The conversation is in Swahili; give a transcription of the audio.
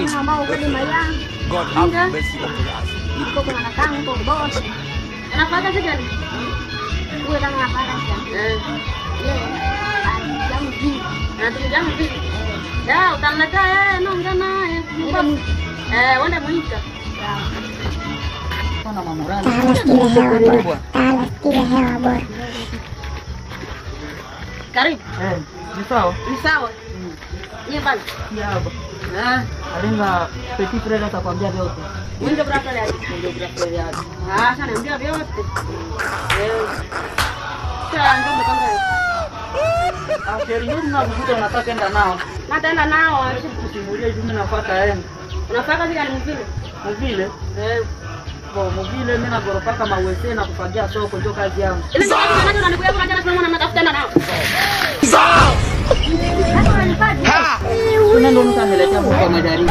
please. Mau beli mayang. God have mercy upon us. Iko kuna katang ko bos. Anapata gani? Gue lang ngapain kan. Jam di. Jam di. Ya, utamleta naongea naye. Wenda muita. Pana mamurani. Tidak hewa bor. Karibu. Ni sawa? Ni sawa. Ni bana. Ya baba. Alenga petit frère atakwambia vyote. Mwende braka leo. Mwende braka leo. Sana niambia vyote. Sasa ndio kanga. Aferi ndio unakuta unataka enda nao. Nataenda nao. Kusimulia hivi nafuata yeye. Unafaka zile mvile. Mvile? Mvile mimi nagoropaka mawese na kufagia soko ndio kazi yangu. Ile ndio kazi unanikuja kuna jana tunaona mnatafuta nao. Ndio mtaniletea kwa madari.